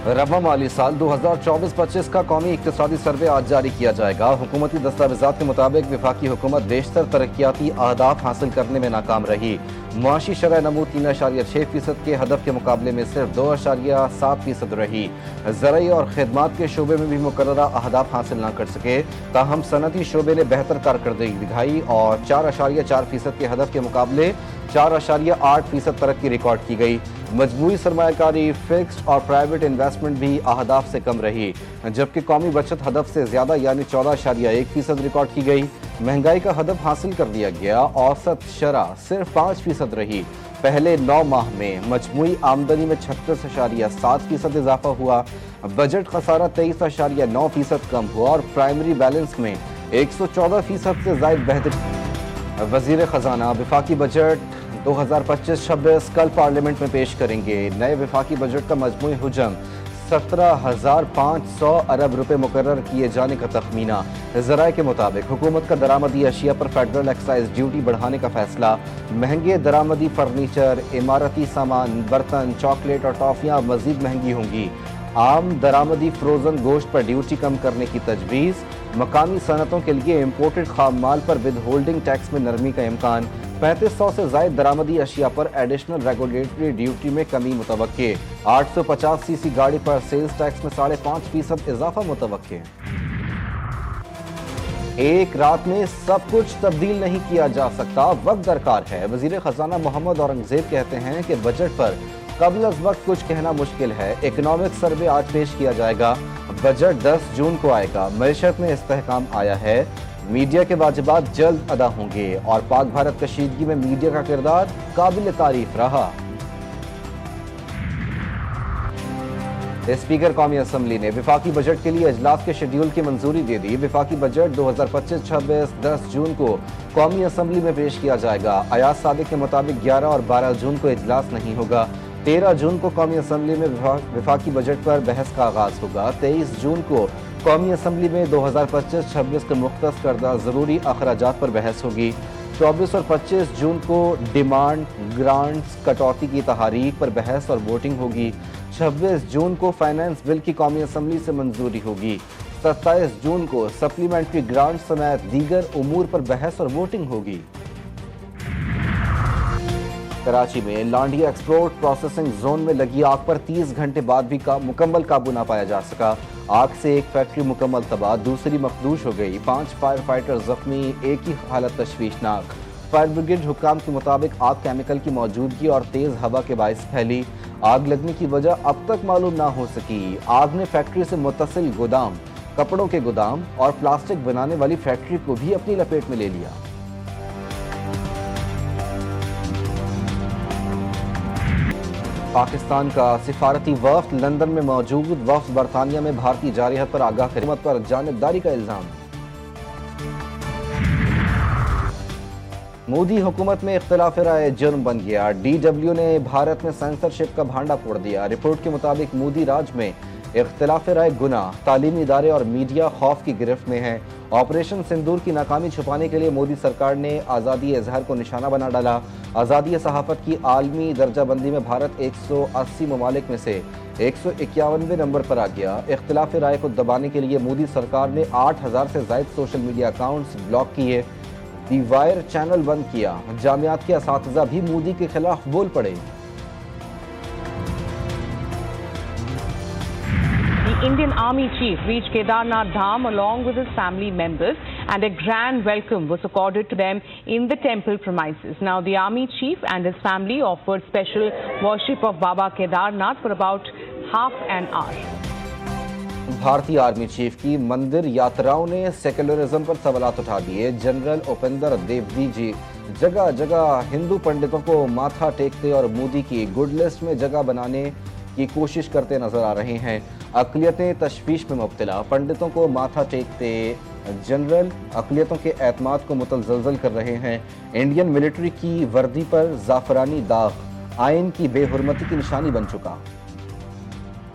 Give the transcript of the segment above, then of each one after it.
रबा माली साल 2024-25 का कौमी इक्तिसादी सर्वे आज जारी किया जाएगा। हुकूमती दस्तावेज़ात के मुताबिक वफाकी हुकूमत बेशतर तरक्याती अहदाफ हासिल करने में नाकाम रही। मुआशी शरह नमू 3.6% के हदफ के मुकाबले में सिर्फ 2.7% रही। ज़राई और खिदमात के शोबे में भी मुकर्ररा अहदाफ हासिल न कर सके, ताहम सनती शोबे ने बेहतर कारकर्दगी दिखाई और 4.4% के हदफ के मुकाबले 4.8% तरक्की रिकॉर्ड की गई। मजमूई सरमायाकारी, फिक्स्ड और प्राइवेट इन्वेस्टमेंट भी अहदाफ से कम रही, जबकि कौमी बचत हदफ से ज़्यादा यानी 14.1% रिकॉर्ड की गई। महंगाई का हदफ हासिल कर दिया गया, औसत शरह सिर्फ 5% रही। पहले 9 माह में मजमूई आमदनी में 36.7% इजाफा हुआ। बजट खसारा 23.9% कम हुआ और प्राइमरी बैलेंस में 114% से ज़ायद बेहतरी। वज़ीर ख़जाना वफाकी बजट 2025-26 कल पार्लियामेंट में पेश करेंगे। नए वफाकी बजट का मजमूई हुजम 17,500 अरब रुपए मुकर्रर किए जाने का तखमीना। ज़राए के मुताबिक हुकूमत का दरामदी अशिया पर फेडरल एक्साइज ड्यूटी बढ़ाने का फैसला। महंगे दरामदी फर्नीचर, इमारती सामान, बर्तन, चॉकलेट और टॉफियाँ मजीद महंगी होंगी। आम दरामदी फ्रोजन गोश्त पर ड्यूटी कम करने की तजवीज़। मकामी सनतों के लिए इम्पोर्टेड खाम माल पर विद होल्डिंग टैक्स में नरमी का इम्कान। 3500 से ज़ायद दरामदी अशिया पर एडिशनल रेगुलेटरी ड्यूटी में कमी मुतवक्के। 850 सीसी गाड़ी पर सेल्स टैक्स में 5.5% इजाफा मुतवक्के। एक रात में सब कुछ तब्दील नहीं किया जा सकता, वक्त दरकार है। वज़ीर ख़जाना मोहम्मद औरंगज़ेब कहते हैं कि बजट पर कबल अज़ वक्त कुछ कहना मुश्किल है। इकनॉमिक सर्वे आज पेश किया जाएगा। बजट 10 जून को आएगा। मईशत में इस्तेहकाम आया है। मीडिया के वाजिबात जल्द अदा होंगे और पाक भारत कशीदगी में मीडिया का किरदार काबिल तारीफ रहा। स्पीकर कौमी असम्बली ने वफाकी बजट के लिए अजलास के शेड्यूल की मंजूरी दे दी। वफाकी बजट 2025-26 10 जून को कौमी असम्बली में पेश किया जाएगा। अयाज सादिक के मुताबिक 11 और 12 जून को इजलास नहीं होगा। 13 जून को कौमी असम्बली में वफाकी बजट पर बहस का आगाज होगा। 23 जून को कौमी असम्बली में 2025-26 के मुख्तस करदा ज़रूरी अखराजात पर बहस होगी। 24 और 25 जून को डिमांड ग्रांट्स कटौती की तहारीक पर बहस और वोटिंग होगी। 26 जून को फाइनेंस बिल की कौमी असम्बली से मंजूरी होगी। 27 जून को सप्लीमेंट्री ग्रांट समेत दीगर उमूर पर बहस और वोटिंग होगी। कराची में लांडिया एक्सपोर्ट प्रोसेसिंग जोन में लगी आग पर 30 घंटे बाद भी मुकम्मल काबू ना पाया जा सका। आग से एक फैक्ट्री मुकम्मल तबाह, दूसरी मखदूश हो गई। 5 फायर फाइटर जख्मी, एक ही हालत तशवीशनाक। फायर ब्रिगेड हुक्काम के मुताबिक आग केमिकल की मौजूदगी और तेज हवा के बायस फैली। आग लगने की वजह अब तक मालूम ना हो सकी। आग ने फैक्ट्री से मुत्तसिल गोदाम, कपड़ों के गोदाम और प्लास्टिक बनाने वाली फैक्ट्री को भी अपनी लपेट में ले लिया। पाकिस्तान का सिफारती वफ्द लंदन में मौजूद वफ्द बरतानिया में भारतीय जारहत पर आगाह हुकूमत पर जानिबदारी का इल्जाम। मोदी हुकूमत में इख्तिलाफ राय जुर्म बन गया। DW ने भारत में सेंसरशिप का भांडा फोड़ दिया। रिपोर्ट के मुताबिक मोदी राज में इख्तिलाफ राय गुनाह, तालीमी इदारे और मीडिया खौफ की गिरफ्त में है। ऑपरेशन सिंदूर की नाकामी छुपाने के लिए मोदी सरकार ने आज़ादी इजहार को निशाना बना डाला। आज़ादी सहाफ़त की आलमी दर्जाबंदी में भारत 180 ममालिक में से 151वें नंबर पर आ गया। इख्तिलाफ राय को दबाने के लिए मोदी सरकार ने 8000 से ज़ायद सोशल मीडिया अकाउंट्स ब्लॉक किए, दी वायर चैनल बंद किया। जामियात के असातिज़ा भी मोदी के खिलाफ बोल पड़े। Indian Army Chief reached Kedarnath Dham along with his family members, and a grand welcome was accorded to them in the temple premises. Now, the Army Chief and his family offered special worship of Baba Kedarnath for about half an hour. भारतीय army chief की मंदिर यात्राओं ने secularism पर सवालात उठा दिए। General Upendra Dwivedi ji जगह जगह हिंदू पंडितों को माथा टेकते और मोदी की गुड लिस्ट में जगह बनाने की कोशिश करते नजर आ रहे हैं। अक़लियतें तशवीश में मुब्तला, पंडितों को माथा टेकते जनरल अक़लियतों के एतमाद को मुतज़लज़ल कर रहे हैं। इंडियन मिलिट्री की वर्दी पर ज़ाफ़रानी दाग आइन की बेहुरमती की निशानी बन चुका।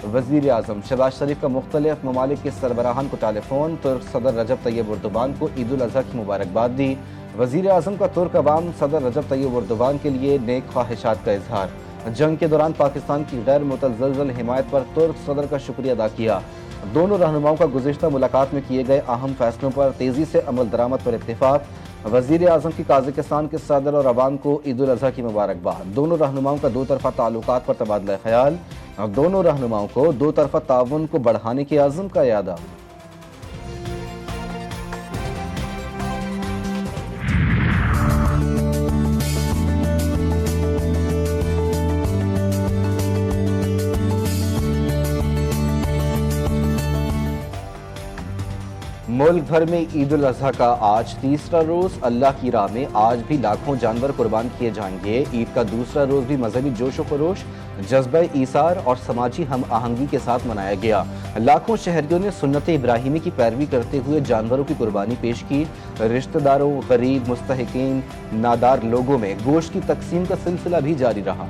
वज़ीर आज़म शहबाज शरीफ का मुख्तलिफ ममालिक के सरबराहान को टेलीफोन। तुर्क सदर रजब तैयब एर्दोगान को ईद उल अज़हा की मुबारकबाद दी। वज़ीर आज़म का तुर्क अवाम सदर रजब तैयब एर्दोगान के लिए नेक ख्वाहिशात का इजहार। जंग के दौरान पाकिस्तान की गैर मुतज़लज़ल हिमायत पर तुर्क सदर का शुक्रिया अदा किया। दोनों रहनुमाओं का गुज़िश्ता मुलाकात में किए गए अहम फैसलों पर तेज़ी से अमल दरामद पर इत्तेफाक। वज़ीर आज़म की काज़ाकिस्तान के सदर और अवाम को ईद उल अज़हा की मुबारकबाद। दोनों रहनुमाओं का दो तरफ़ा ताल्लुकात पर तबादला ख्याल। दोनों रहनुमाओं को दो तरफ़ा ताउन को बढ़ाने के आज़म का यादा। मुल्क भर में ईद उल अज़हा का आज तीसरा रोज़। अल्लाह की राह में आज भी लाखों जानवर कुर्बान किए जाएंगे। ईद का दूसरा रोज़ भी मजहबी जोश व खरोश, जज्बा ईसार और समाजी हम आहंगी के साथ मनाया गया। लाखों शहरियों ने सुन्नत इब्राहिमी की पैरवी करते हुए जानवरों की कुर्बानी पेश की। रिश्तेदारों, गरीब, मुस्तहिकीन, नादार लोगों में गोश्त की तकसीम का सिलसिला भी जारी रहा।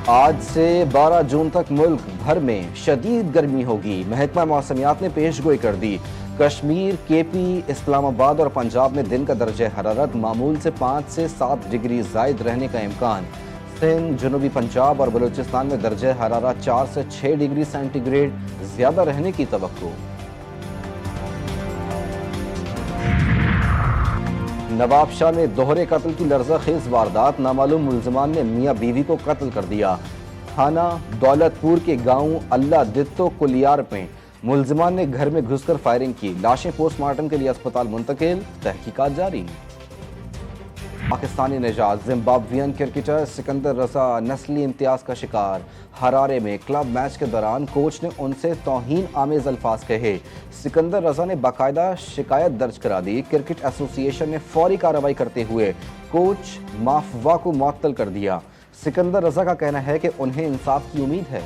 आज से 12 जून तक मुल्क भर में शदीद गर्मी होगी। महकमा मौसमियात ने पेशगोई कर दी। कश्मीर, केपी, इस्लामाबाद और पंजाब में दिन का दर्जा हरारत मामूल से 5 से 7 डिग्री ज़ायद रहने का इम्कान। सिंध, जनूबी पंजाब और बलूचिस्तान में दर्जा हरारत 4 से 6 डिग्री सेंटीग्रेड ज़्यादा रहने की तवक्को। नवाबशाह में दोहरे कत्ल की लर्ज़ाखेज़ वारदात। नामालूम मुल्ज़िमान ने मियाँ बीवी को कत्ल कर दिया। थाना दौलतपुर के गांव अल्लाह दित्तो कुलियार में मुल्ज़िमान ने घर में घुसकर फायरिंग की। लाशें पोस्टमार्टम के लिए अस्पताल मुंतकिल, तहकीकात जारी। पाकिस्तानी निजात जिम्बाब्वियन क्रिकेटर सिकंदर रजा नस्ली इम्तियाज का शिकार। हरारे में क्लब मैच के दौरान कोच ने उनसे तौहीन आमेज अल्फाज कहे। सिकंदर रजा ने बाकायदा शिकायत दर्ज करा दी। क्रिकेट एसोसिएशन ने फौरी कार्रवाई करते हुए कोच माफवा को मुअत्तल कर दिया। सिकंदर रजा का कहना है कि उन्हें इंसाफ की उम्मीद है।